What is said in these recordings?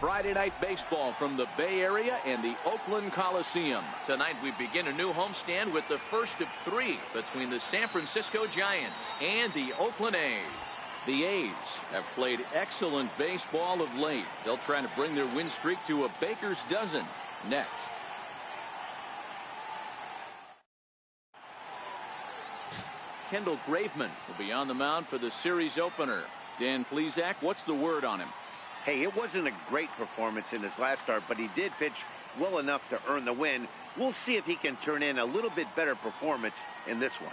Friday Night Baseball from the Bay Area and the Oakland Coliseum. Tonight we begin a new homestand with the first of 3 between the San Francisco Giants and the Oakland A's. The A's have played excellent baseball of late. They'll try to bring their win streak to a baker's dozen next. Kendall Graveman will be on the mound for the series opener. Dan Plesac, what's the word on him? Hey, it wasn't a great performance in his last start, but he did pitch well enough to earn the win. We'll see if he can turn in a little bit better performance in this one.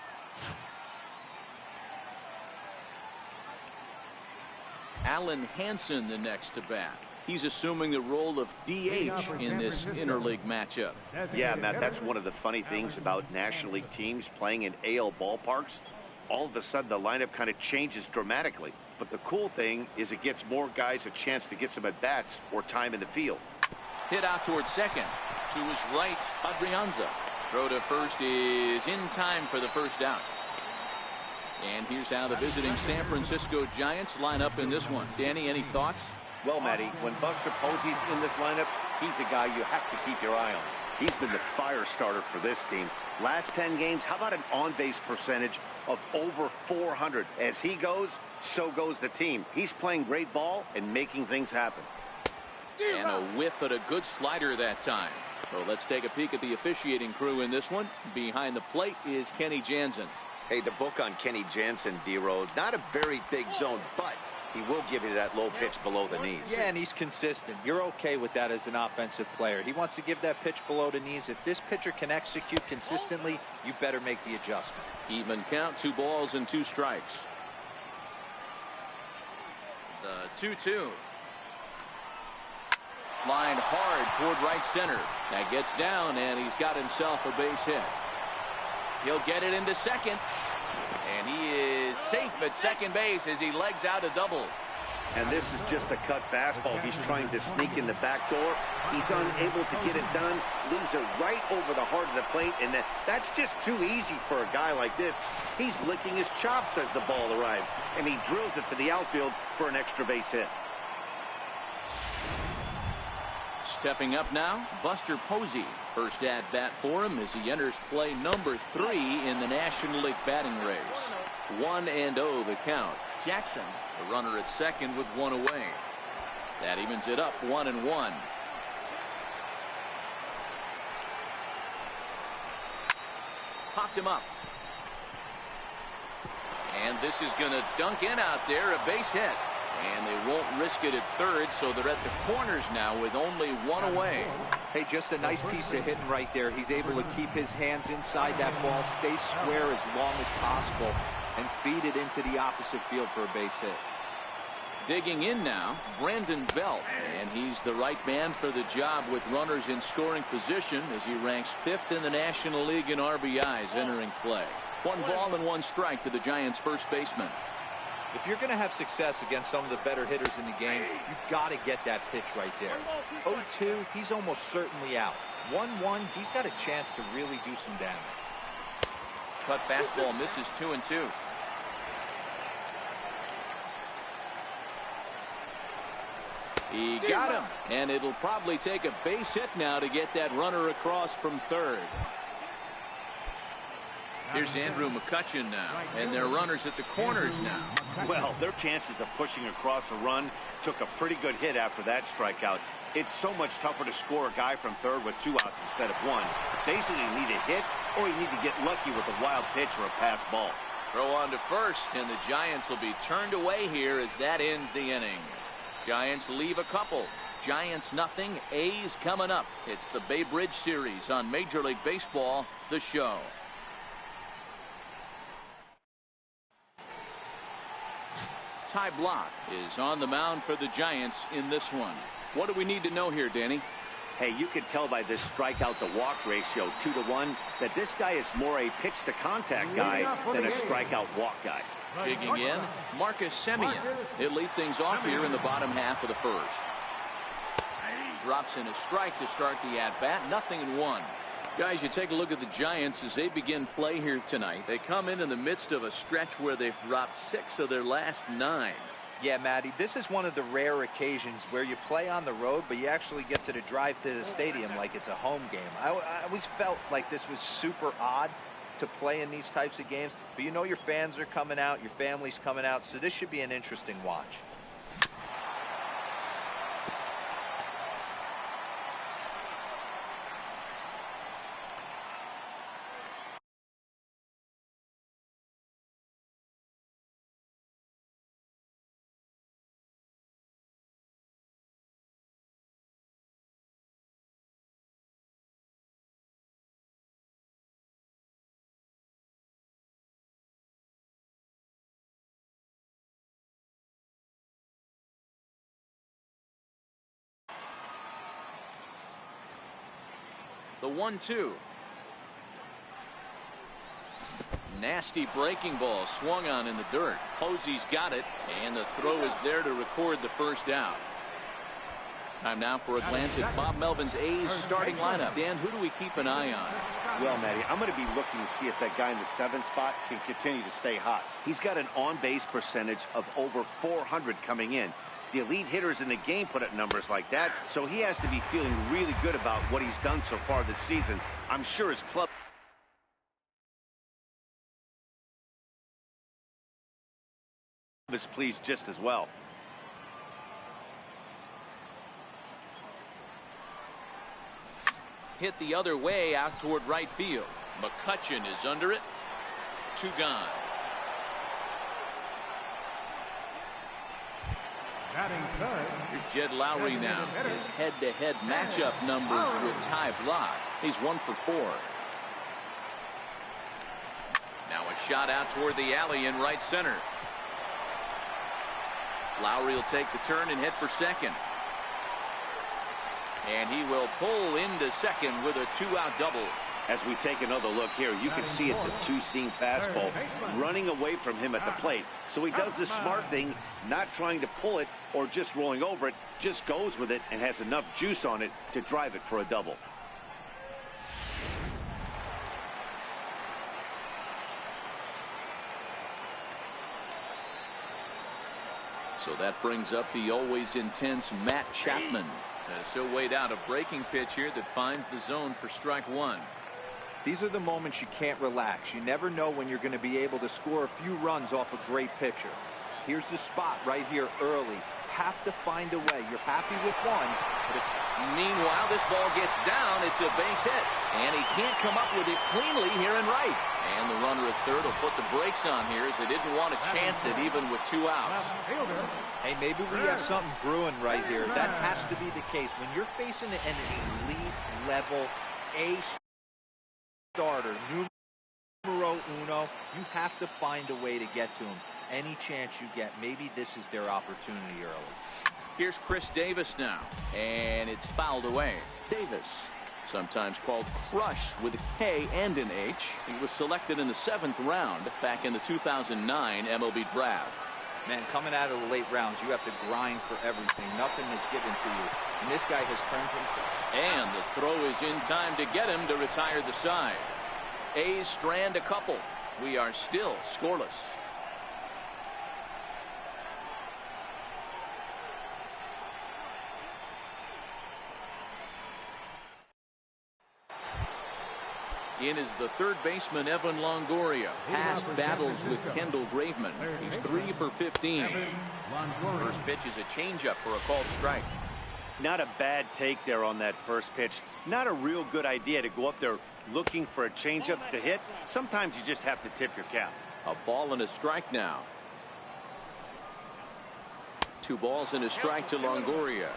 Alan Hansen the next to bat. He's assuming the role of DH in this interleague matchup. Yeah, Matt, that's one of the funny things about National League teams playing in AL ballparks. All of a sudden, the lineup kind of changes dramatically. But the cool thing is it gives more guys a chance to get some at-bats or time in the field. Hit out towards second. To his right, Adrianza. Throw to first is in time for the first out. And here's how the visiting San Francisco Giants line up in this one. Danny, any thoughts? Well, Matty, when Buster Posey's in this lineup, he's a guy you have to keep your eye on. He's been the fire starter for this team. Last 10 games, how about an on-base percentage of over 400? As he goes, so goes the team. He's playing great ball and making things happen. And a whiff at a good slider that time. So let's take a peek at the officiating crew in this one. Behind the plate is Kenny Jansen. Hey, the book on Kenny Jansen, D-Road, not a very big zone, but he will give you that low pitch below the knees. Yeah, and he's consistent. You're okay with that as an offensive player. He wants to give that pitch below the knees. If this pitcher can execute consistently, you better make the adjustment. Even count, 2 balls and 2 strikes. The 2-2. Line hard toward right center. That gets down, and he's got himself a base hit. He'll get it into second. And he is safe at second base as he legs out a double. And this is just a cut fastball. He's trying to sneak in the back door. He's unable to get it done. Leaves it right over the heart of the plate. And that's just too easy for a guy like this. He's licking his chops as the ball arrives. And he drills it to the outfield for an extra base hit. Stepping up now, Buster Posey. First at bat for him as he enters play number 3 in the National League batting race. 1-0 the count. Jackson, the runner at second with 1 away. That evens it up 1-1. Popped him up. And this is going to dunk in out there, a base hit. And they won't risk it at third, so they're at the corners now with only 1 away. Hey, just a nice piece of hitting right there. He's able to keep his hands inside that ball, stay square as long as possible, and feed it into the opposite field for a base hit. Digging in now, Brandon Belt, and he's the right man for the job with runners in scoring position as he ranks 5th in the National League in RBIs entering play. 1 ball and 1 strike to the Giants' first baseman. If you're going to have success against some of the better hitters in the game, you've got to get that pitch right there. 0-2, he's almost certainly out. 1-1, he's got a chance to really do some damage. Cut fastball misses 2-2. He got him, and it'll probably take a base hit now to get that runner across from third. Here's Andrew McCutchen now, and their runners at the corners now. Well, their chances of pushing across a run took a pretty good hit after that strikeout. It's so much tougher to score a guy from third with 2 outs instead of 1. Basically, you need a hit, or you need to get lucky with a wild pitch or a pass ball. Throw on to first, and the Giants will be turned away here as that ends the inning. Giants leave a couple. Giants nothing, A's coming up. It's the Bay Bridge Series on Major League Baseball, the show. Ty Blach is on the mound for the Giants in this one. What do we need to know here, Danny? Hey, you can tell by this strikeout to walk ratio 2-1 that this guy is more a pitch to contact guy than a strikeout walk guy. Digging in, Marcus Semien. He'll lead things off here in the bottom half of the first. Drops in a strike to start the at-bat. 0-1. Guys, you take a look at the Giants as they begin play here tonight. They come in the midst of a stretch where they've dropped 6 of their last 9. Yeah, Maddie, this is one of the rare occasions where you play on the road, but you actually get to drive to the stadium like it's a home game. I always felt like this was super odd to play in these types of games, but you know your fans are coming out, your family's coming out, so this should be an interesting watch. The 1-2. Nasty breaking ball swung on in the dirt. Posey's got it, and the throw is there to record the first out. Time now for a glance at Bob Melvin's A's starting lineup. Dan, who do we keep an eye on? Well, Matty, I'm going to be looking to see if that guy in the 7th spot can continue to stay hot. He's got an on-base percentage of over 400 coming in. The elite hitters in the game put up numbers like that, so he has to be feeling really good about what he's done so far this season. I'm sure his club is pleased just as well. Hit the other way out toward right field. McCutchen is under it. 2 gone. Here's Jed Lowry now. His head-to-head matchup numbers with Ty Blach. He's 1 for 4. Now a shot out toward the alley in right center. Lowry will take the turn and hit for second. And he will pull into second with a 2-out double. As we take another look here, you can see it's a 2-seam fastball running away from him at the plate. So he does the smart thing, not trying to pull it or just rolling over it, just goes with it and has enough juice on it to drive it for a double. So that brings up the always intense Matt Chapman. As he'll wait out a breaking pitch here that finds the zone for strike 1. These are the moments you can't relax. You never know when you're going to be able to score a few runs off a great pitcher. Here's the spot right here early. Have to find a way. You're happy with one. But meanwhile, this ball gets down. It's a base hit. And he can't come up with it cleanly here in right. And the runner at third will put the brakes on here as they didn't want to chance it even with 2 outs. Hey, maybe we have something brewing right here. That has to be the case. When you're facing an elite level A starter, numero uno, you have to find a way to get to him. Any chance you get, maybe this is their opportunity early. Here's Chris Davis now, and it's fouled away. Davis, sometimes called Crush with a K and an H. He was selected in the 7th round back in the 2009 MLB draft. Man, coming out of the late rounds, you have to grind for everything. Nothing is given to you. And this guy has turned himself. And the throw is in time to get him to retire the side. A's strand a couple. We are still scoreless. In is the third baseman, Evan Longoria. Past battles with Kendall Graveman. He's 3 for 15. First pitch is a changeup for a called strike. Not a bad take there on that first pitch. Not a real good idea to go up there looking for a changeup to hit. Sometimes you just have to tip your cap. A ball and a strike now. 2 balls and a strike to Longoria.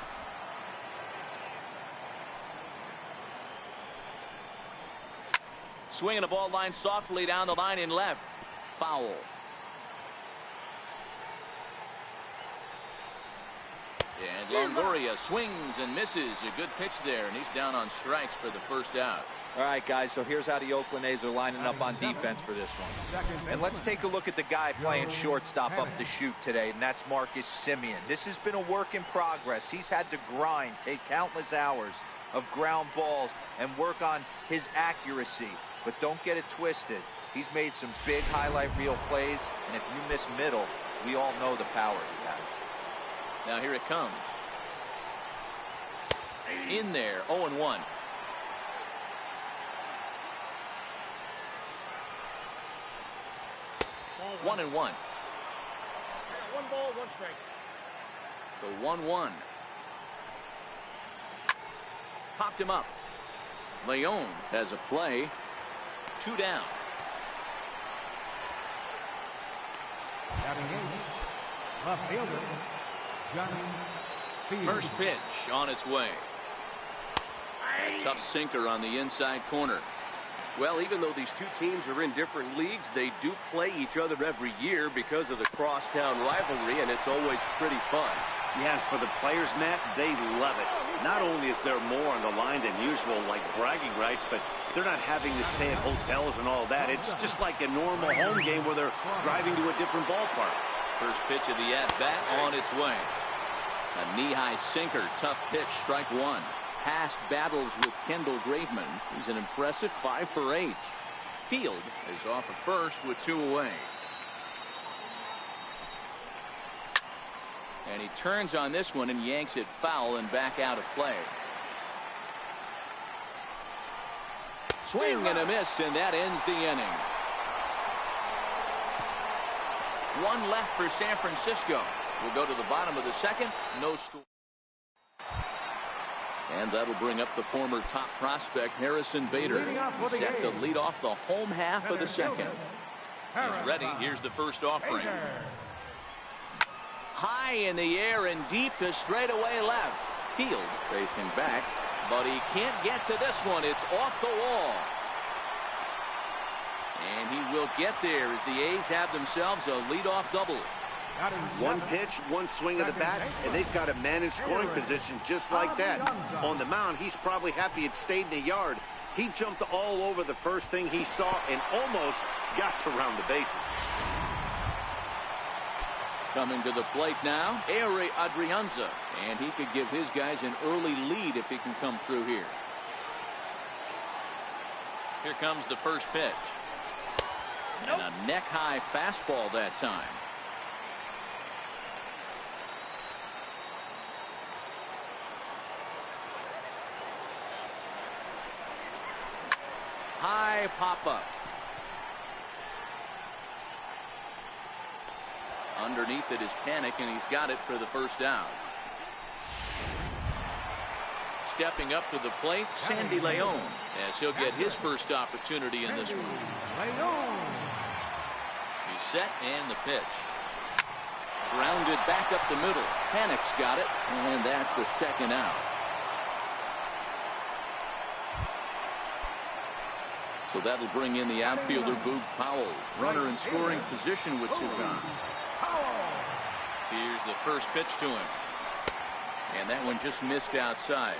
Swinging a ball line softly down the line in left. Foul. And Longoria swings and misses. A good pitch there, and he's down on strikes for the first out. All right, guys, so here's how the Oakland A's are lining up on defense for this one. And let's take a look at the guy playing shortstop up the chute today, and that's Marcus Semien. This has been a work in progress. He's had to grind, take countless hours of ground balls, and work on his accuracy. But don't get it twisted. He's made some big highlight reel plays, and if you miss middle, We all know the power he has. Now here it comes. In there, 0-1. 1-1. 1 ball, 1 strike. The 1-1. Popped him up. Leon has a play. 2 down. First pitch on its way. A tough sinker on the inside corner. Well, even though these two teams are in different leagues, they do play each other every year because of the crosstown rivalry, and it's always pretty fun. Yeah, for the players, Matt, they love it. Not only is there more on the line than usual, like bragging rights, but they're not having to stay at hotels and all that. It's just like a normal home game where they're driving to a different ballpark. First pitch of the at-bat on its way. A knee-high sinker, tough pitch, strike 1. Past battles with Kendall Graveman. He's an impressive 5 for 8. Field is off at first with 2 away. And he turns on this one and yanks it foul and back out of play. Swing and a miss, and that ends the inning. 1 left for San Francisco. We'll go to the bottom of the second. No score. And that'll bring up the former top prospect Harrison Bader. He's set to lead off the home half of the second. He's ready. Here's the first offering. High in the air and deep to straightaway left. Field facing back, but he can't get to this one. It's off the wall. And he will get there as the A's have themselves a leadoff double. 1 pitch, 1 swing of the bat, and they've got a man in scoring position just like that. On the mound, he's probably happy it stayed in the yard. He jumped all over the first thing he saw and almost got to round the bases. Coming to the plate now, Ari Adrianza, and he could give his guys an early lead if he can come through here. Here comes the first pitch. And a neck-high fastball that time. High pop-up. Underneath it is Panic, and he's got it for the first down. Stepping up to the plate, Sandy Leon, as he'll get his first opportunity in this one. He's set, and the pitch. Grounded back up the middle. Panic's got it, and that's the second out. So that'll bring in the outfielder, Boog Powell. Runner in scoring position with 2 gone. Here's the first pitch to him. And that one just missed outside.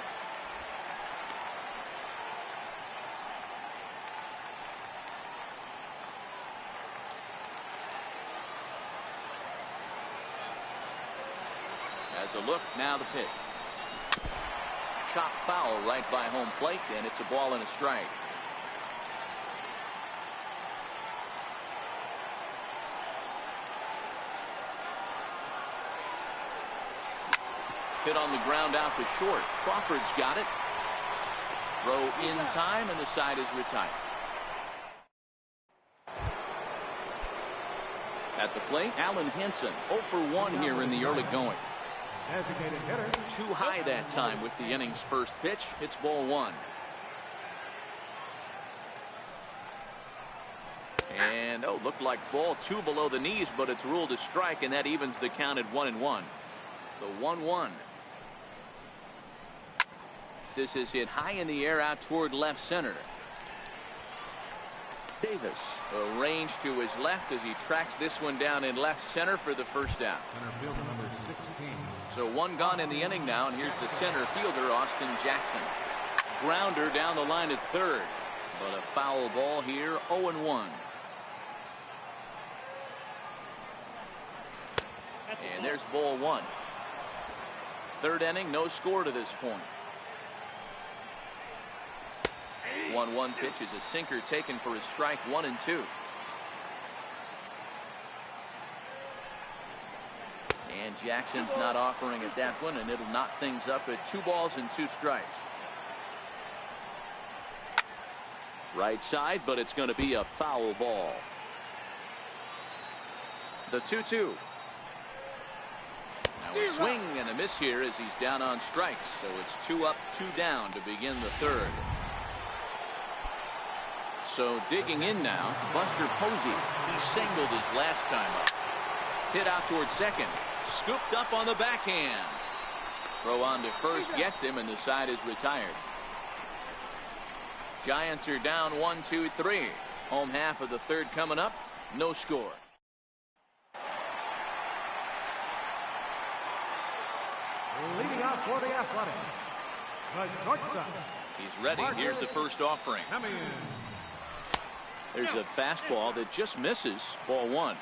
As a look, now the pitch. Chop foul right by home plate, and it's a ball and a strike. Hit on the ground out to short. Crawford's got it. Throw in time, and the side is retired. At the plate, Alan Henson, 0 for 1 here in the early going. Too high that time with the inning's first pitch. It's ball 1. And, looked like ball 2 below the knees, but it's ruled a strike, and that evens the count at 1-1. The 1-1. This is hit high in the air out toward left center. Davis arranged to his left as he tracks this one down in left center for the first down. So 1 gone in the inning now, and here's the center fielder, Austin Jackson. Grounder down the line at third, but a foul ball here, 0-1. And there's ball 1. Third inning, no score to this point. 1-1 pitch is a sinker taken for a strike, 1-2. And Jackson's not offering at that one, and it'll knock things up at 2 balls and 2 strikes. Right side, but it's going to be a foul ball. The 2-2. Now a swing and a miss here as he's down on strikes. So it's 2 up, 2 down to begin the 3rd. So digging in now, Buster Posey. He singled his last time up. Hit out towards second. Scooped up on the backhand. Throw on to first gets him, and the side is retired. Giants are down 1-2-3. Home half of the 3rd coming up. No score. Leading out for the Athletics, the shortstop. He's ready. Here's the first offering. There's a fastball that just misses. Ball 1.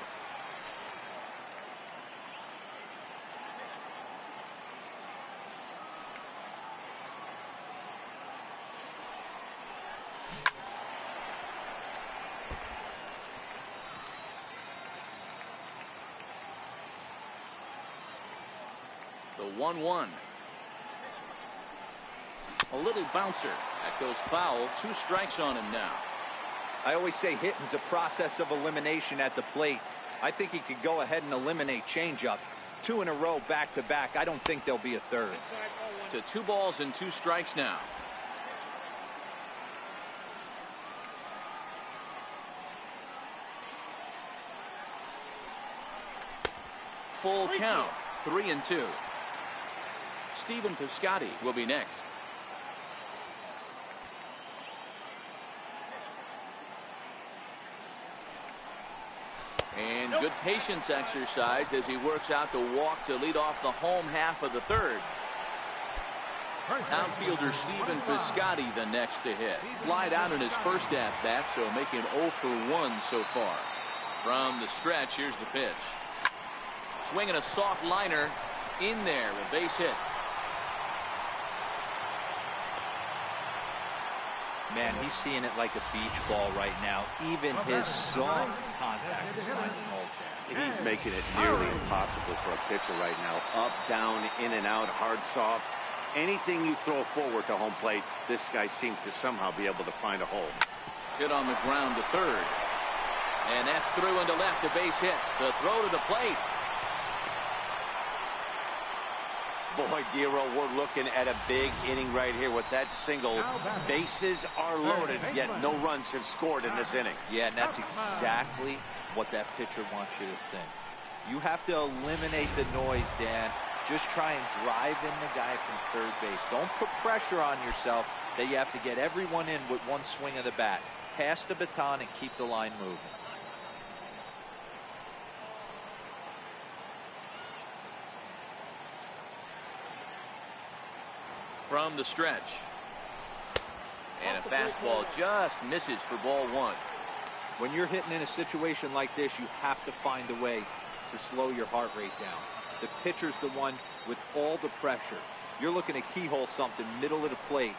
The 1-1. A little bouncer. That goes foul. 2 strikes on him now. I always say hitting's a process of elimination at the plate. I think he could go ahead and eliminate changeup. 2 in a row back to back. I don't think there'll be a 3rd. To 2 balls and 2 strikes now. Full count. 3-2. Stephen Piscotty will be next. And good patience exercised as he works out the walk to lead off the home half of the 3rd. Outfielder Stephen Piscotty the next to hit. Flied out in his first at-bat, so making 0 for 1 so far. From the stretch, here's the pitch. Swinging a soft liner in there, a base hit. Man, he's seeing it like a beach ball right now. Even his soft contact is finding holes there. He's making it nearly impossible for a pitcher right now. Up, down, in and out, hard, soft. Anything you throw forward to home plate, this guy seems to somehow be able to find a hole. Hit on the ground to 3rd. And that's through into left, a base hit. The throw to the plate. Boy, Dero, we're looking at a big inning right here with that single. Bases are loaded, yet no runs have scored in this inning. Yeah, and that's exactly what that pitcher wants you to think. You have to eliminate the noise, Dan. Just try and drive in the guy from 3rd base. Don't put pressure on yourself that you have to get everyone in with 1 swing of the bat. Pass the baton and keep the line moving. From the stretch. And a fastball just misses for ball 1. When you're hitting in a situation like this, you have to find a way to slow your heart rate down. The pitcher's the one with all the pressure. You're looking to keyhole something middle of the plate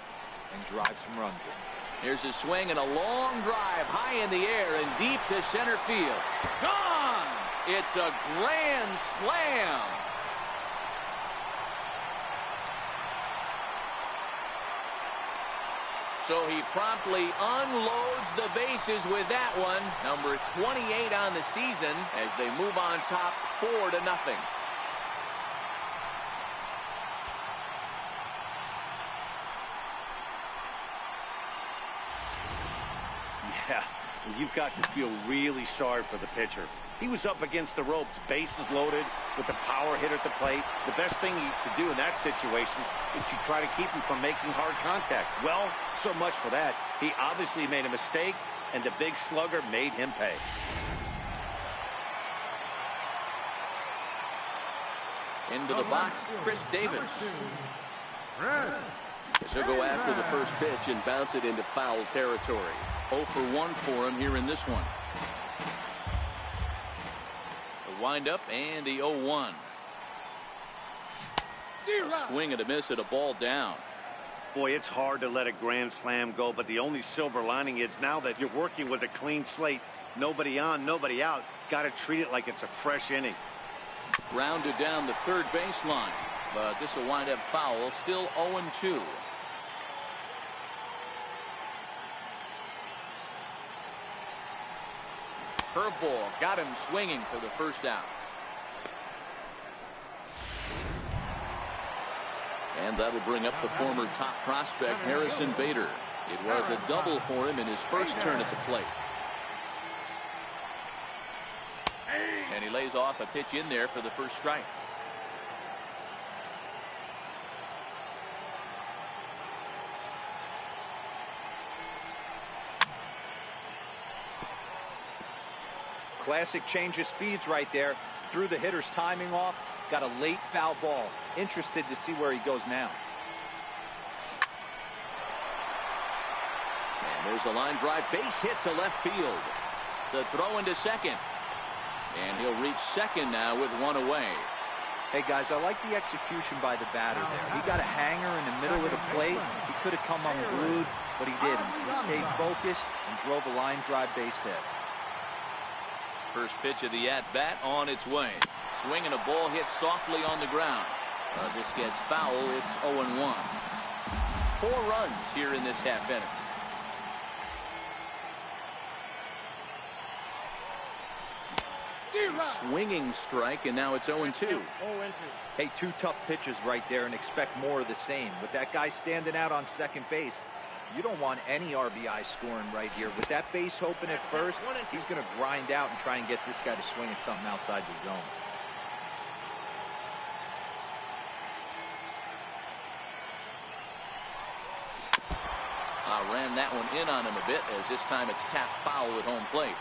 and drive some runs in. Here's a swing and a long drive high in the air and deep to center field. Gone! It's a grand slam. So he promptly unloads the bases with that one. Number 28 on the season as they move on top 4-0. Yeah, you've got to feel really sorry for the pitcher. He was up against the ropes, bases loaded, with the power hitter at the plate. The best thing you could do in that situation is to try to keep him from making hard contact. Well, so much for that. He obviously made a mistake, and the big slugger made him pay. Into the box, Chris Davis. He'll go after the first pitch and bounce it into foul territory. 0 for 1 for him here in this one. The windup and the 0-1. A swing and a miss at a ball down. Boy, it's hard to let a grand slam go, but the only silver lining is now that you're working with a clean slate, nobody on, nobody out, got to treat it like it's a fresh inning. Grounded down the third baseline, but this will wind up foul. Still 0-2. Curveball got him swinging for the first out. And that'll bring up the former top prospect, Harrison Bader. It was a double for him in his first turn at the plate. And he lays off a pitch in there for the first strike. Classic change of speeds right there. Threw the hitter's timing off. Got a late foul ball. Interested to see where he goes now. And there's a line drive. Base hit to left field. The throw into second. And he'll reach second now with one away. Hey, guys, I like the execution by the batter there. He got a hanger in the middle of the plate. He could have come unglued, but he didn't. He stayed focused and drove a line drive base hit. First pitch of the at-bat on its way. Swinging a ball hit softly on the ground. This gets foul. It's 0-1. 4 runs here in this half inning. Swinging strike, and now it's 0-2. Hey, 2 tough pitches right there, and expect more of the same. With that guy standing out on second base, you don't want any RBI scoring right here. With that base open at first, he's going to grind out and try and get this guy to swing at something outside the zone. Ran that one in on him a bit, as this time it's tapped foul at home plate.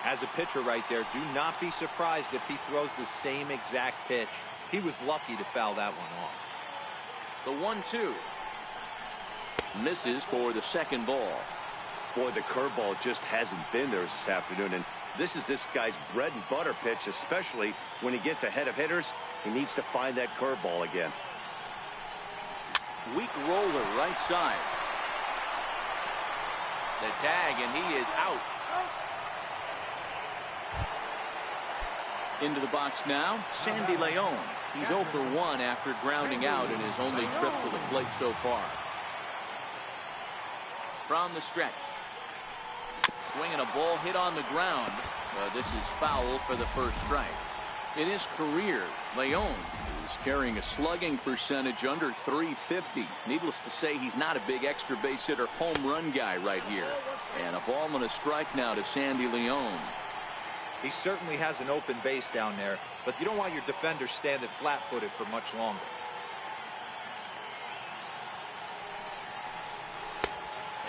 As a pitcher right there, do not be surprised if he throws the same exact pitch. He was lucky to foul that one off. The 1-2. Misses for the second ball. Boy, the curveball just hasn't been there this afternoon, and this is this guy's bread and butter pitch, especially when he gets ahead of hitters. He needs to find that curveball again. Weak roller right side. The tag, and he is out. Into the box now, Sandy Leon. He's 0 for 1 after grounding out in his only trip to the plate so far. From the stretch. Swinging a ball hit on the ground. This is foul for the first strike. In his career, Leon is carrying a slugging percentage under .350. Needless to say, he's not a big extra base hitter home run guy right here. And a ball and a strike now to Sandy Leon. He certainly has an open base down there, but you don't want your defender standing flat-footed for much longer.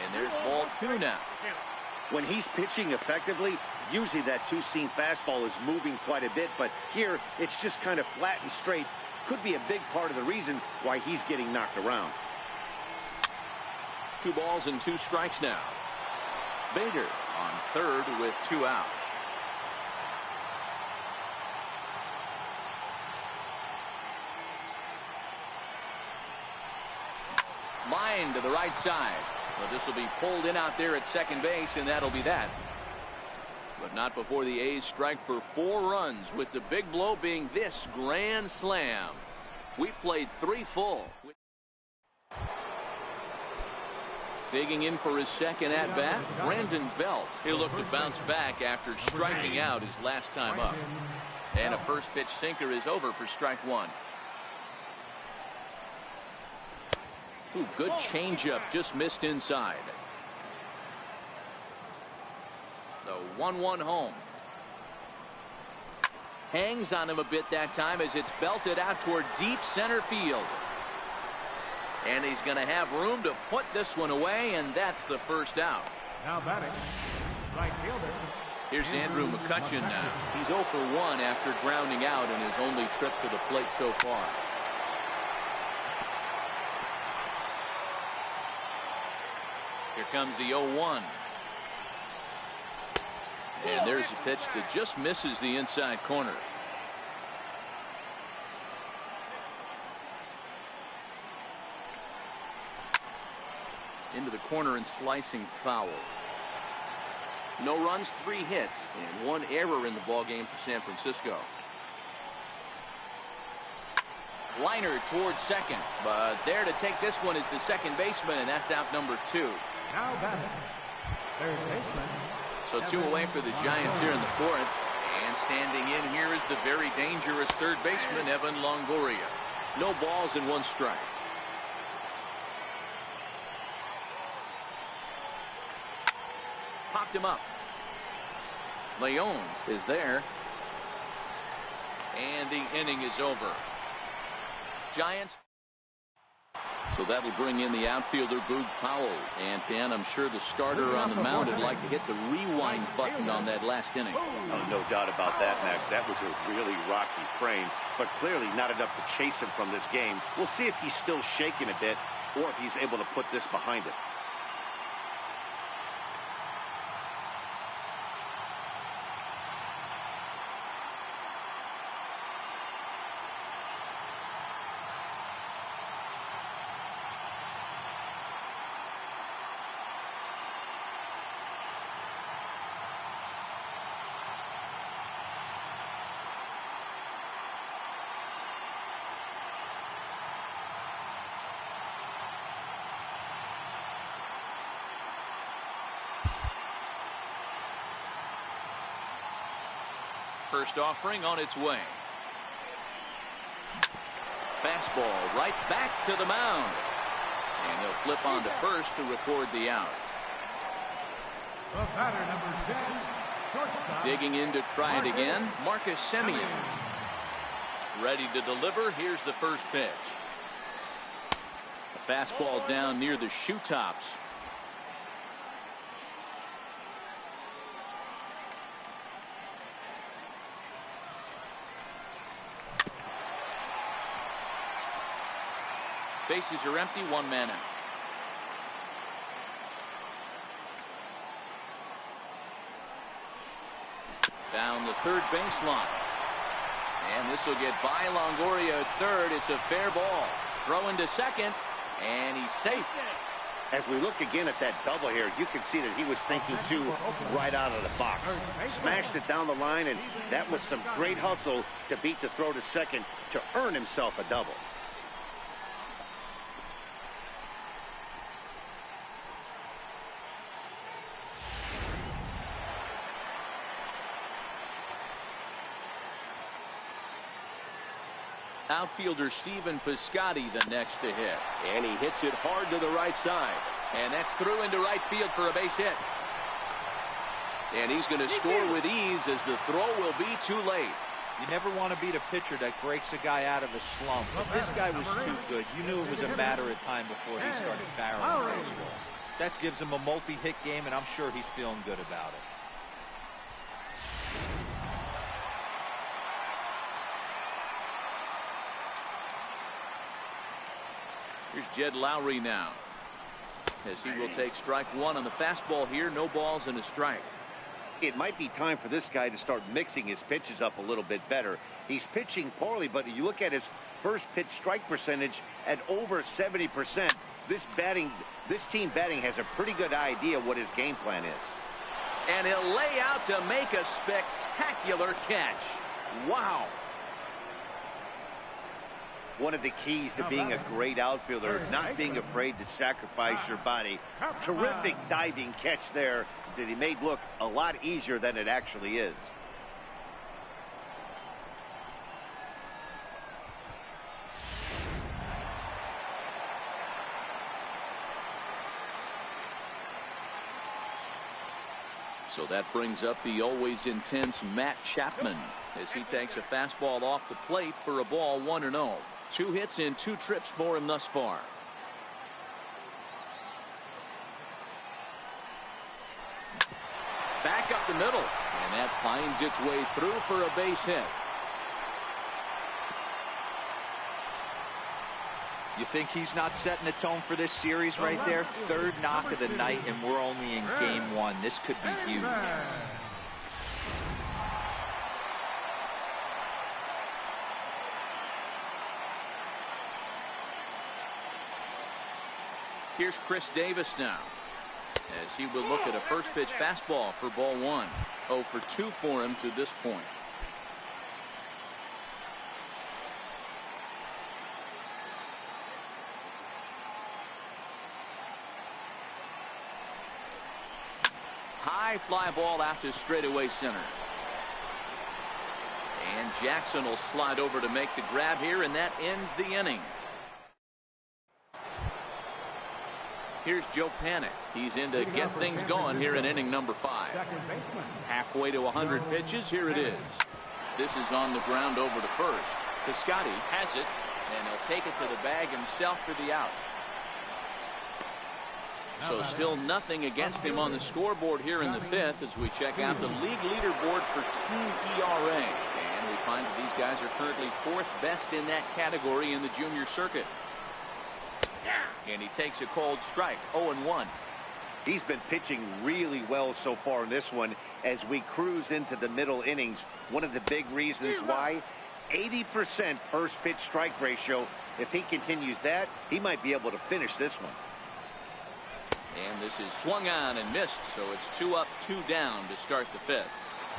And there's ball 2 now. When he's pitching effectively, usually that 2-seam fastball is moving quite a bit, but here it's just kind of flat and straight. Could be a big part of the reason why he's getting knocked around. 2 balls and 2 strikes now. Bader on third with 2 out. Line to the right side. Well, this will be pulled in out there at second base, and that'll be that. But not before the A's strike for 4 runs, with the big blow being this grand slam. We've played 3 full. Digging in for his second at-bat, Brandon Belt. He'll look to bounce back after striking out his last time up. And a first pitch sinker is over for strike 1. Ooh, good changeup, just missed inside. The 1-1 home. Hangs on him a bit that time as it's belted out toward deep center field. And he's going to have room to put this one away, and that's the first out. Now batting, right fielder. Here's Andrew McCutchen now. He's 0 for 1 after grounding out in his only trip to the plate so far. Here comes the 0-1. And there's a pitch that just misses the inside corner. Into the corner and slicing foul. No runs, 3 hits, and 1 error in the ballgame for San Francisco. Liner towards second, but there to take this one is the second baseman, and that's out number 2. Now batting, third baseman. So 2 away for the Giants here in the 4th. And standing in here is the very dangerous third baseman, Evan Longoria. No balls and 1 strike. Popped him up. Leon is there. And the inning is over. Giants. So that'll bring in the outfielder, Boog Powell. And Dan, I'm sure the starter on the mound would like to hit the rewind button on that last inning. Oh, no doubt about that, Mac. That was a really rocky frame, but clearly not enough to chase him from this game. We'll see if he's still shaking a bit or if he's able to put this behind him. First offering on its way. Fastball right back to the mound. And they'll flip on to first to record the out. The batter, number 10, shortstop. Digging in to try it again, Marcus Semien. Ready to deliver. Here's the first pitch. A fastball down near the shoe tops. Bases are empty, 1 man out. Down the third baseline. And this will get by Longoria at third. It's a fair ball. Throw into second, and he's safe. As we look again at that double here, you can see that he was thinking too right out of the box. Smashed it down the line, and that was some great hustle to beat the throw to second to earn himself a double. Outfielder Stephen Piscotty the next to hit. And he hits it hard to the right side. And that's through into right field for a base hit. And he's going to score with ease as the throw will be too late. You never want to beat a pitcher that breaks a guy out of a slump. But this guy was too good. You knew it was a matter of time before he started barreling baseballs. That gives him a multi-hit game, and I'm sure he's feeling good about it. Here's Jed Lowry now, as he will take strike 1 on the fastball here. No balls and a strike. It might be time for this guy to start mixing his pitches up a little bit better. He's pitching poorly, but you look at his first pitch strike percentage at over 70%. This team batting has a pretty good idea what his game plan is. And he'll lay out to make a spectacular catch. Wow. One of the keys to being a great outfielder, not being afraid to sacrifice your body. Terrific diving catch there that he made look a lot easier than it actually is. So that brings up the always intense Matt Chapman as he takes a fastball off the plate for a ball, 1-0. 2 hits in 2 trips for him thus far. Back up the middle, and that finds its way through for a base hit. You think he's not setting the tone for this series right there? Third knock of the night, and we're only in game 1. This could be huge. Here's Chris Davis now, as he will look at a first pitch fastball for ball 1. 0 for 2 for him to this point. high fly ball out to straightaway center. And Jackson will slide over to make the grab here, and that ends the inning. Here's Joe Panic. He's in to get things going here in inning number 5. Halfway to 100 pitches. Here it is. This is on the ground over to first. Piscotty has it, and he'll take it to the bag himself for the out. So still nothing against him on the scoreboard here in the 5th as we check out the league leaderboard for team ERA. And we find that these guys are currently 4th best in that category in the junior circuit. And he takes a cold strike, 0-1. He's been pitching really well so far in this one as we cruise into the middle innings. One of the big reasons why, 80% first pitch strike ratio. If he continues that, he might be able to finish this one. And this is swung on and missed, so it's 2 up, 2 down to start the 5th.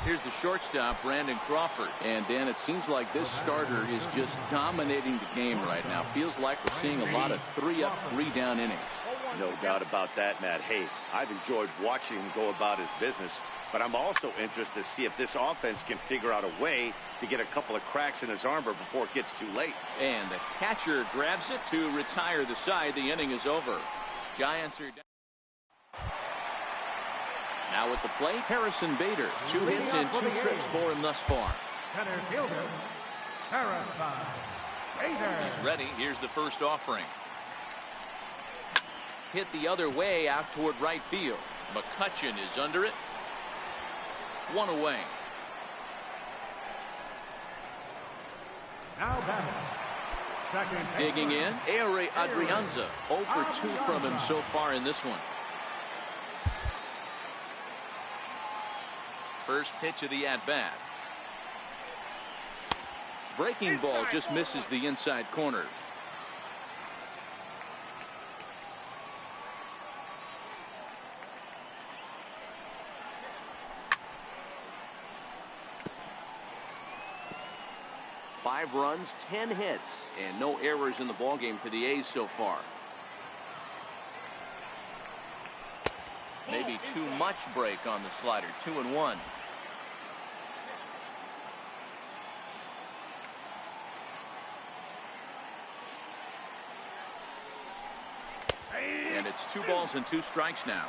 Here's the shortstop, Brandon Crawford. And, Dan, it seems like this starter is just dominating the game right now. Feels like we're seeing a lot of 3 up, 3 down innings. No doubt about that, Matt. Hey, I've enjoyed watching him go about his business, but I'm also interested to see if this offense can figure out a way to get a couple of cracks in his armor before it gets too late. And the catcher grabs it to retire the side. The inning is over. Giants are down. Now at the plate, Harrison Bader. 2 hits and 2 trips for him thus far. Center fielder, Harrison Bader. He's ready. Here's the first offering. Hit the other way out toward right field. McCutchen is under it. 1 away. Now batting. Second Digging in, Ehire Adrianza. 0 for 2 from him so far in this one. First pitch of the at-bat. Breaking ball just misses the inside corner. Five runs, 10 hits, and no errors in the ballgame for the A's so far. Maybe too much break on the slider. 2-1. And it's 2 balls and 2 strikes now.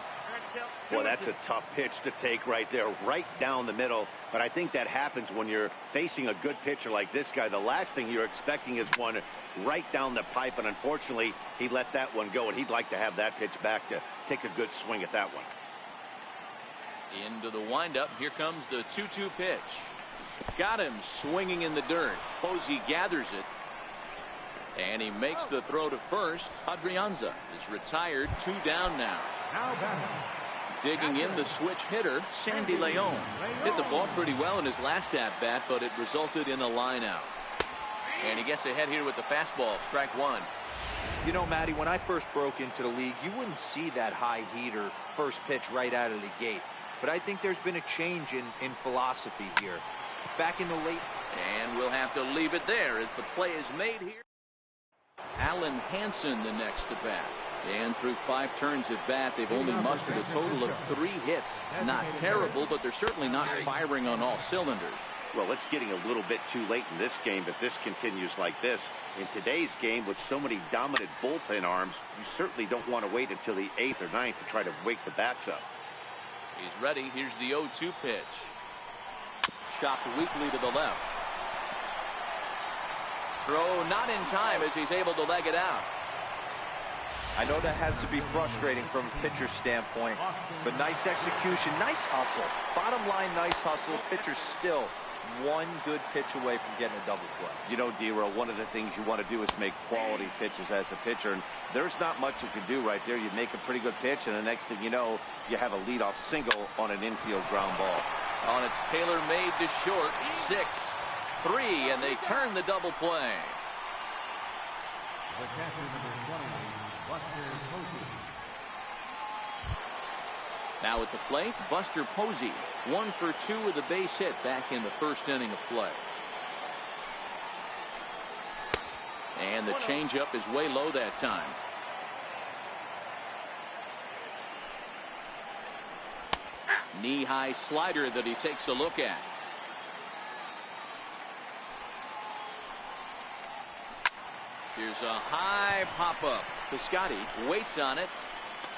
Well, that's a tough pitch to take right there, right down the middle. But I think that happens when you're facing a good pitcher like this guy. The last thing you're expecting is one right down the pipe, and unfortunately, he let that one go, and he'd like to have that pitch back to take a good swing at that one. Into the windup. Here comes the 2-2 pitch. Got him swinging in the dirt. Posey gathers it. And he makes the throw to first. Adrianza is retired. 2 down now. Now batting. Digging in the switch hitter, Sandy Leon. Hit the ball pretty well in his last at-bat, but it resulted in a line out. And he gets ahead here with the fastball. Strike 1. You know, Matty, when I first broke into the league, you wouldn't see that high heater first pitch right out of the gate. But I think there's been a change in philosophy here. Back in the late... And we'll have to leave it there as the play is made here. Alan Hansen the next to bat. And through 5 turns at bat, they've only mustered a total of 3 hits. Not terrible, but they're certainly not firing on all cylinders. Well, it's getting a little bit too late in this game if this continues like this. In today's game, with so many dominant bullpen arms, you certainly don't want to wait until the 8th or 9th to try to wake the bats up. He's ready. Here's the 0-2 pitch. Chopped weakly to the left. Throw not in time as he's able to leg it out. I know that has to be frustrating from a pitcher's standpoint, but nice execution, nice hustle. Bottom line, nice hustle. Pitcher's still 1 good pitch away from getting a double play. You know, D-Roll, one of the things you want to do is make quality pitches as a pitcher, and there's not much you can do right there. You make a pretty good pitch, and the next thing you know, you have a leadoff single on an infield ground ball. On its tailor-made to short, 6-3, and they turn the double play. The catcher, number 20, Buster Posey. Now at the plate, Buster Posey. 1 for 2 with a base hit back in the first inning of play. And the changeup is way low that time. Knee-high slider that he takes a look at. Here's a high pop-up. Piscotty waits on it.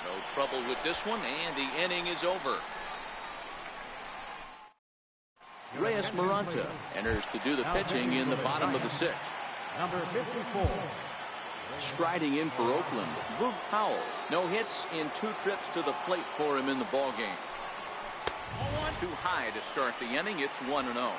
No trouble with this one, and the inning is over. Reyes Maranta enters to do the pitching in the bottom of the sixth. Number 54. Striding in for Oakland, Luke Powell. No hits in 2 trips to the plate for him in the ballgame. Too high to start the inning. It's 1-0.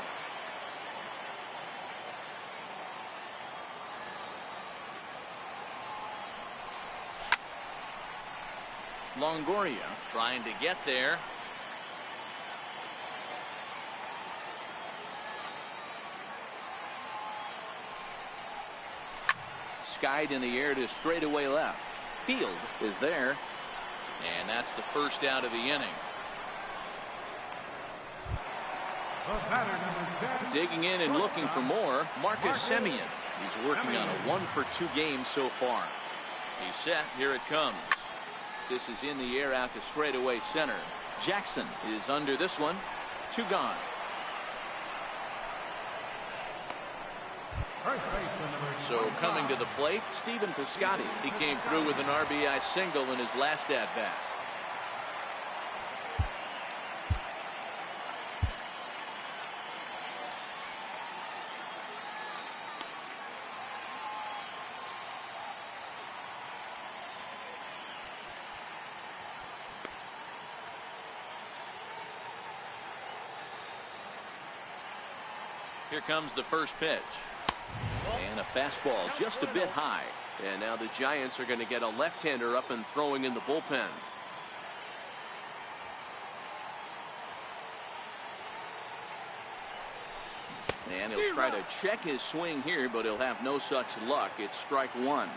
Longoria trying to get there. Skied in the air to straightaway left. Field is there. And that's the first out of the inning. Digging in and looking for more, Marcus Semien. He's working on a 1-for-2 game so far. He's set. Here it comes. This is in the air out to straightaway center. Jackson is under this one. 2 gone. So coming to the plate, Stephen Piscotty. He came through with an RBI single in his last at-bat. Here comes the first pitch. And a fastball just a bit high. And now the Giants are going to get a left-hander up and throwing in the bullpen. And he'll try to check his swing here, but he'll have no such luck. It's strike 1.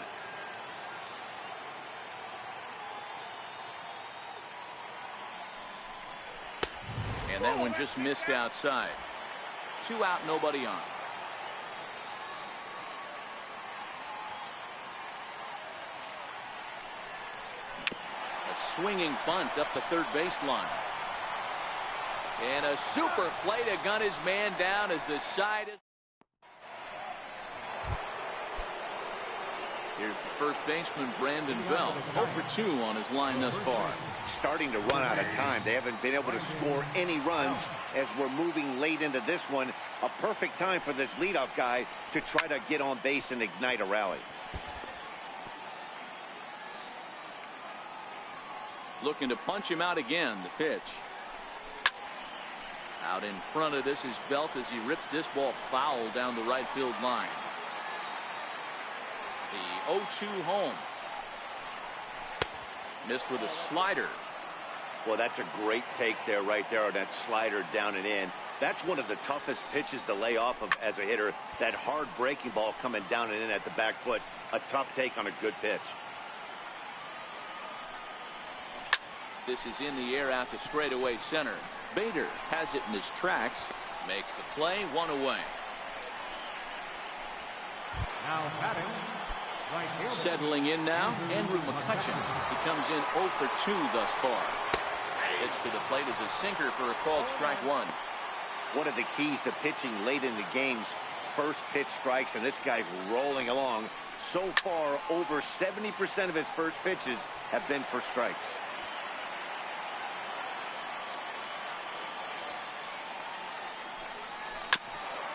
And that one just missed outside. 2 out, nobody on. A swinging bunt up the third baseline. And a super play to gun his man down as the side is. Here's the first baseman, Brandon Belt. 0 for 2 on his line thus far. Starting to run out of time. They haven't been able to score any runs as we're moving late into this one. A perfect time for this leadoff guy to try to get on base and ignite a rally. Looking to punch him out again. The pitch. Out in front of this is Belt as he rips this ball foul down the right field line. The 0-2 home. Missed with a slider. Well, that's a great take there, right there, on that slider down and in. That's one of the toughest pitches to lay off of as a hitter. That hard breaking ball coming down and in at the back foot. A tough take on a good pitch. This is in the air out to straightaway center. Bader has it in his tracks. Makes the play, 1 away. Now batting. Right here. Settling in now, Andrew McCutcheon. He comes in 0 for 2 thus far. Hits to the plate as a sinker for a called strike 1. One of the keys to pitching late in the games, first pitch strikes, and this guy's rolling along. So far, over 70% of his first pitches have been for strikes.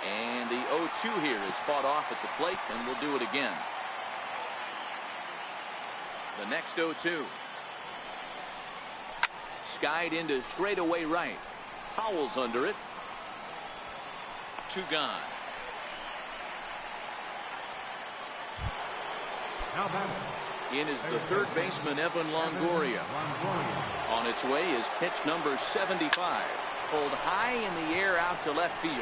And the 0-2 here is fought off at the plate, and we'll do it again. The next 0-2. Skied into straightaway right. Powell's under it. 2 gone. Now batting. In is the third baseman, Evan Longoria. On its way is pitch number 75. Pulled high in the air out to left field.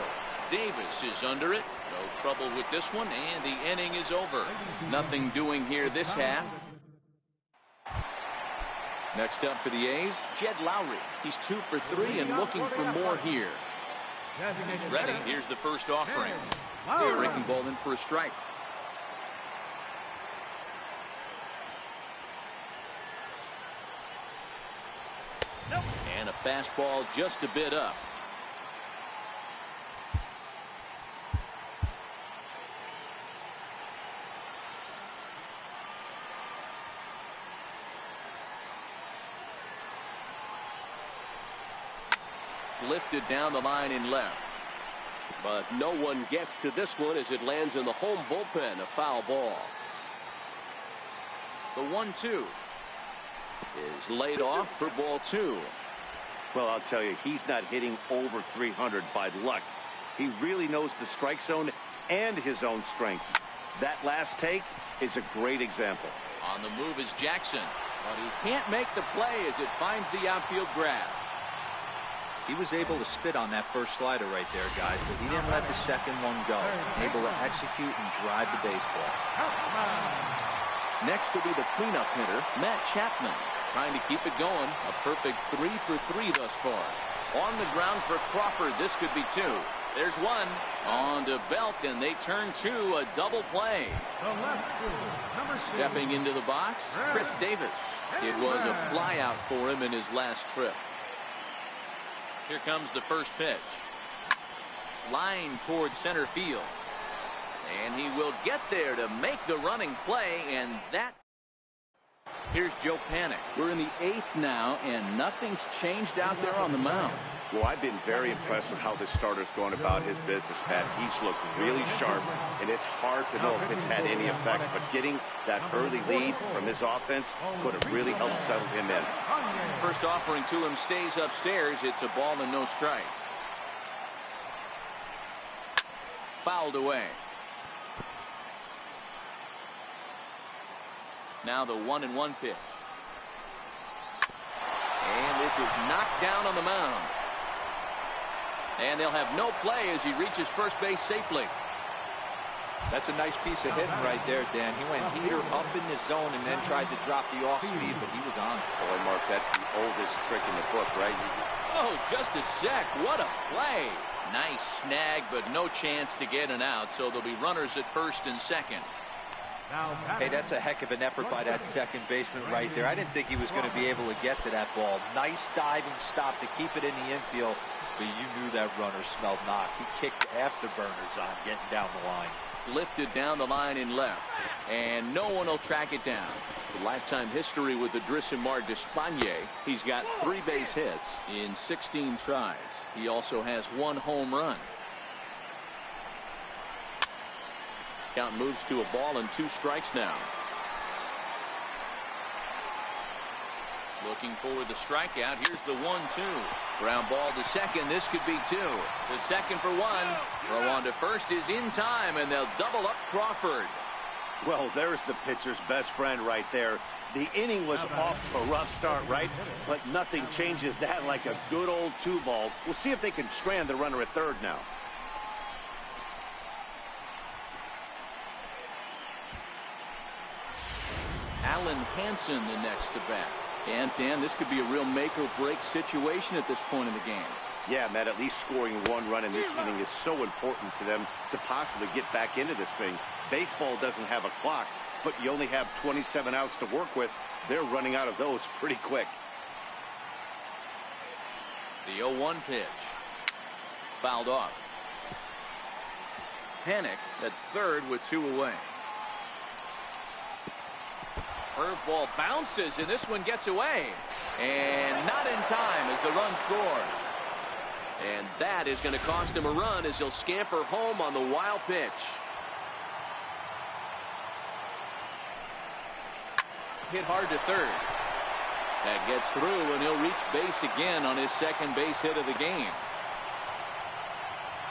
Davis is under it. No trouble with this one, and the inning is over. Nothing doing here this half. Next up for the A's, Jed Lowry. He's 2 for 3 and looking for more here. Ready. Here's the first offering. Breaking ball in for a strike. And a Fastball just a bit up. Lifted down the line in left. But no one gets to this one as it lands in the home bullpen. A foul ball. The 1-2 is laid off for ball 2. Well, I'll tell you, he's not hitting over 300 by luck. He really knows the strike zone and his own strengths. That last take is a great example. On the move is Jackson, but he can't make the play as it finds the outfield grass. He was able to spit on that first slider right there, guys, but he didn't let the second one go. Able to execute and drive the baseball. Next will be the cleanup hitter, Matt Chapman, trying to keep it going. A perfect 3 for 3 thus far. On the ground for Crawford. This could be 2. There's 1. On to Belt, and they turn 2. A double play. Stepping into the box, Chris Davis. It was a flyout for him in his last trip. Here comes the first pitch. Line towards center field. And he will get there to make the running play, and that. Here's Joe Panik. We're in the 8th now, and nothing's changed out there on the mound. Well, I've been very impressed with how this starter's going about his business, Pat. He's looked really sharp, and it's hard to know if it's had any effect. But getting that early lead from his offense could have really helped settle him in. First offering to him stays upstairs. It's a ball and no strikes. Fouled away. Now the 1-1 pitch. And this is knocked down on the mound. And they'll have no play as he reaches first base safely. That's a nice piece of hitting right there, Dan. He went heater up in the zone and then tried to drop the off speed, but he was on. Boy, Mark, that's the oldest trick in the book, right? Oh, just a sec. What a play. Nice snag, but no chance to get an out, so there'll be runners at first and second. Hey, that's a heck of an effort by that second baseman right there. I didn't think he was going to be able to get to that ball. Nice diving stop to keep it in the infield, but you knew that runner smelled knock. He kicked afterburners on getting down the line. Lifted down the line in left, and no one will track it down. The lifetime history with the Adrisamar Despaigne. He's got 3 base hits in 16 tries. He also has 1 home run. Count moves to a ball and 2 strikes now. Looking for the strikeout. Here's the 1-2. Ground ball to second. This could be 2. The second for 1. Throw on to first is in time, and they'll double up Crawford. Well, there's the pitcher's best friend right there. The inning was off to a rough start, right? But nothing changes that like a good old 2-ball. We'll see if they can strand the runner at third now. Alan Hansen the next to bat. And Dan, this could be a real make or break situation at this point in the game. Yeah, Matt, at least scoring 1 run in this inning is so important to them to possibly get back into this thing. Baseball doesn't have a clock, but you only have 27 outs to work with. They're running out of those pretty quick. The 0-1 pitch. Fouled off. Panik at third with 2 away. Curveball bounces, and this one gets away. And not in time as the run scores. And that is going to cost him a run as he'll scamper home on the wild pitch. Hit hard to third. That gets through, and he'll reach base again on his second base hit of the game.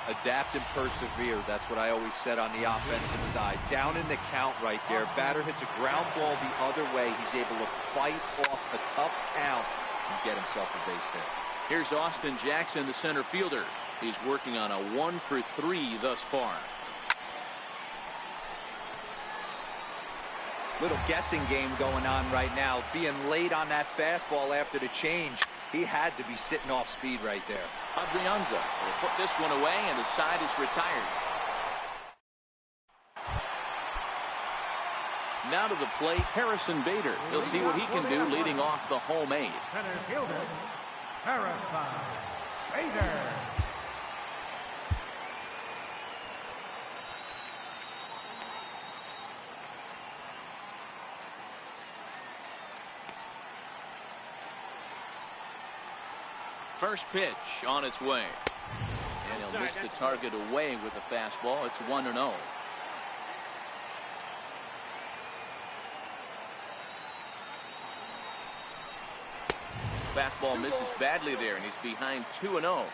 Adapt and persevere. That's what I always said on the offensive side. Down in the count right there. Batter hits a ground ball the other way. He's able to fight off a tough count and get himself a base hit. Here's Austin Jackson, the center fielder. He's working on a 1 for 3 thus far. Little guessing game going on right now. Being late on that fastball after the change. He had to be sitting off speed right there. Adrianza will put this one away, and the side is retired. Now to the plate, Harrison Bader. He'll see what he can do leading off the home 8. Terrified. Vader. First pitch on its way. And he'll miss the target away with the fastball. It's 1-0. Fastball misses badly there, and he's behind 2-0.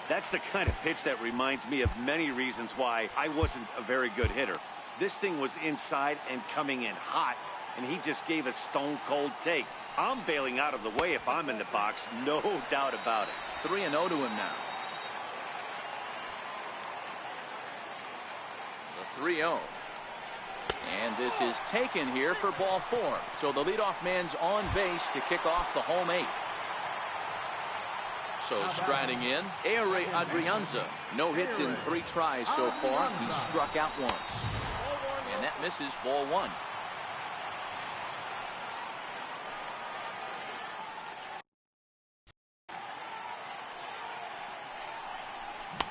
That's the kind of pitch that reminds me of many reasons why I wasn't a very good hitter. This thing was inside and coming in hot, and he just gave a stone-cold take. I'm bailing out of the way if I'm in the box, no doubt about it. 3-0 to him now. The 3-0. And this is taken here for ball 4. So the leadoff man's on base to kick off the home 8. So striding in, Ehire Adrianza. No hits in 3 tries so far. He struck out once. And that misses ball 1.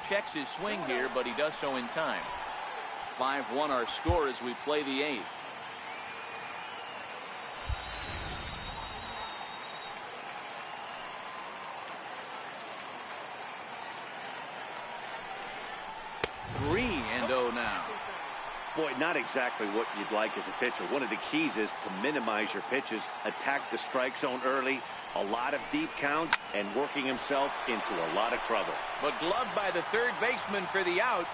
Checks his swing here, but he does so in time. 5-1 our score as we play the 8th. Now. Boy, not exactly what you'd like as a pitcher. One of the keys is to minimize your pitches, attack the strike zone early, a lot of deep counts, and working himself into a lot of trouble. But gloved by the third baseman for the out.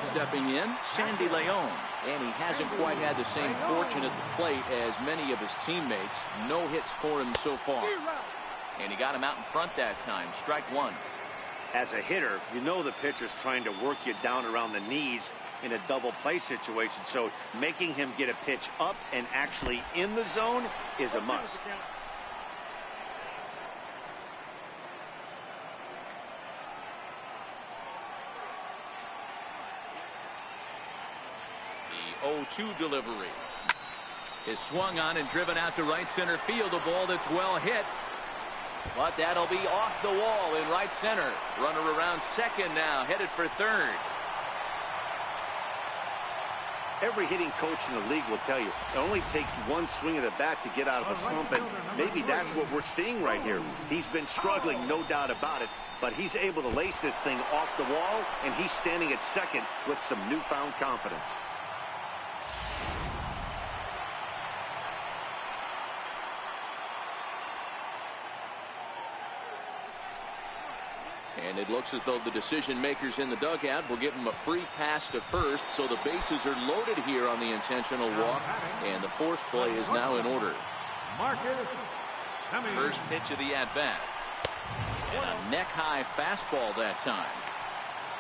Stepping in, Sandy Leon. And he hasn't quite had the same fortune at the plate as many of his teammates. No hits for him so far. And he got him out in front that time. Strike 1. As a hitter, you know the pitcher's trying to work you down around the knees in a double play situation, so making him get a pitch up and actually in the zone is a must. The 0-2 delivery is swung on and driven out to right center field. A ball that's well hit. But that'll be off the wall in right center. Runner around second now, headed for third. Every hitting coach in the league will tell you it only takes one swing of the bat to get out of a slump, and maybe that's what we're seeing right here. He's been struggling, no doubt about it, but he's able to lace this thing off the wall, and he's standing at second with some newfound confidence. And it looks as though the decision makers in the dugout will give him a free pass to first, so the bases are loaded here on the intentional walk, and the force play is now in order. First pitch of the at-bat. And a neck-high fastball that time.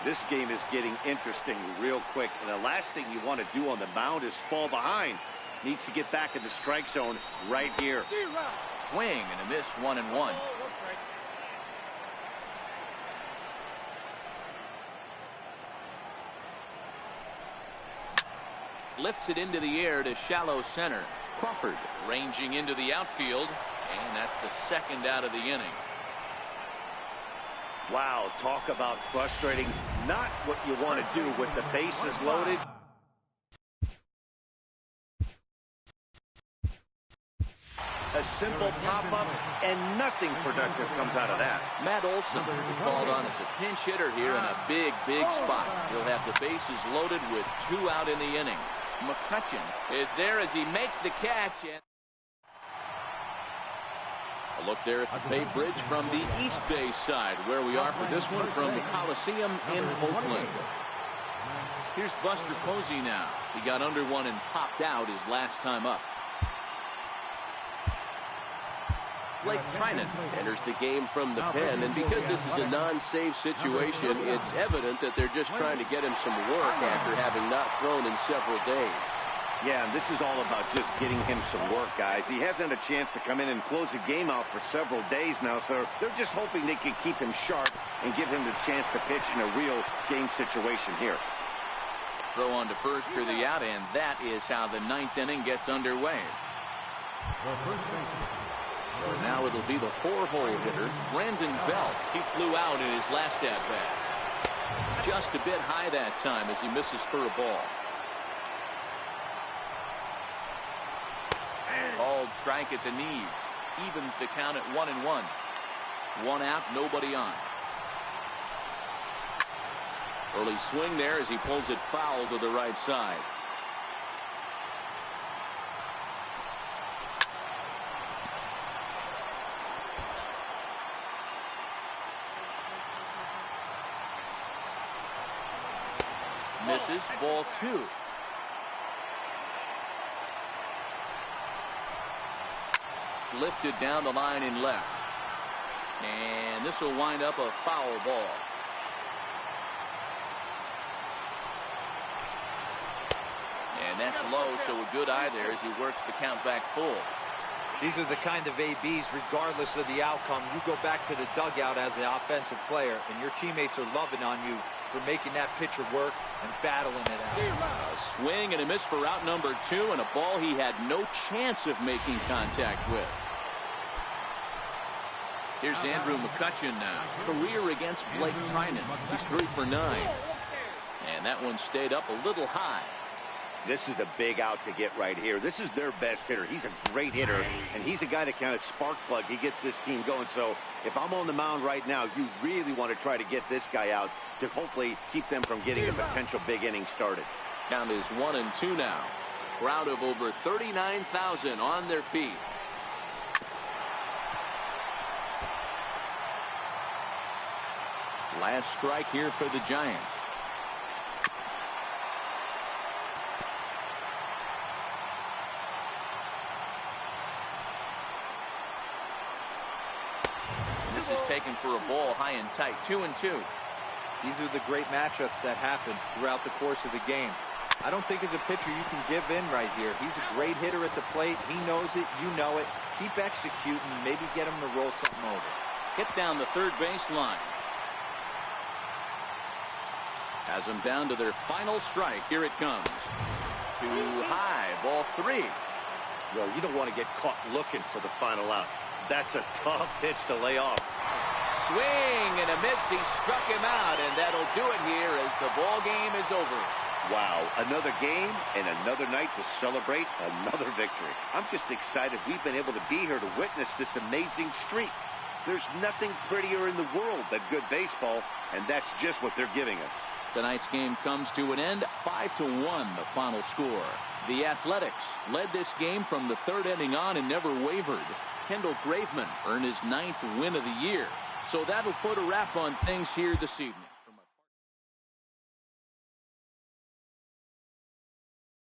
This game is getting interesting real quick, and the last thing you want to do on the mound is fall behind. Needs to get back in the strike zone right here. Swing and a miss, 1-1. Lifts it into the air to shallow center. Crawford ranging into the outfield, and that's the second out of the inning. Wow, talk about frustrating. Not what you want to do with the bases loaded. A simple pop-up, and nothing productive comes out of that. Matt Olson called on as a pinch hitter here in a big, big spot. He'll have the bases loaded with 2 out in the inning. McCutcheon is there as he makes the catch. And a look there at the Bay Bridge from the East Bay side, where we are for this one from the Coliseum in Oakland. Here's Buster Posey now. He got under one and popped out his last time up. Blake Trinan enters the game from the pen, and because this is a non-save situation, it's evident that they're just trying to get him some work after having not thrown in several days. Yeah, and this is all about just getting him some work, guys. He hasn't had a chance to come in and close the game out for several days now, so they're just hoping they can keep him sharp and give him the chance to pitch in a real game situation here. Throw on to first for the out, and that is how the 9th inning gets underway. The first baseman. So now it'll be the 4-hole hitter, Brandon Belt. He flew out in his last at-bat. Just a bit high that time as he misses for a ball. Called strike at the knees. Evens the count at 1-1. One out, nobody on. Early swing there as he pulls it foul to the right side. Misses, ball 2. Lifted down the line in left. And this will wind up a foul ball. And that's low, so a good eye there as he works the count back full. These are the kind of ABs, regardless of the outcome. You go back to the dugout as an offensive player, and your teammates are loving on you for making that pitcher work and battling it out. A swing and a miss for out number 2, and a ball he had no chance of making contact with. Here's Andrew McCutcheon now. Career against Blake Trinan. He's 3 for 9. And that one stayed up a little high. This is a big out to get right here. This is their best hitter. He's a great hitter, and he's a guy that kind of spark plug. He gets this team going. So if I'm on the mound right now, you really want to try to get this guy out to hopefully keep them from getting a potential big inning started. Count is 1-2 now. Crowd of over 39,000 on their feet. Last strike here for the Giants. This is taken for a ball high and tight. 2-2. These are the great matchups that happen throughout the course of the game. I don't think as a pitcher you can give in right here. He's a great hitter at the plate. He knows it. You know it. Keep executing. Maybe get him to roll something over. Hit down the third base line. Has them down to their final strike. Here it comes. Too high. Ball 3. Well, you don't want to get caught looking for the final out. That's a tough pitch to lay off. Swing and a miss. He struck him out, and that'll do it here as the ball game is over. Wow, another game and another night to celebrate another victory. I'm just excited we've been able to be here to witness this amazing streak. There's nothing prettier in the world than good baseball, and that's just what they're giving us. Tonight's game comes to an end, 5-1 the final score. The Athletics led this game from the third inning on and never wavered. Kendall Graveman earned his 9th win of the year. So that'll put a wrap on things here this evening.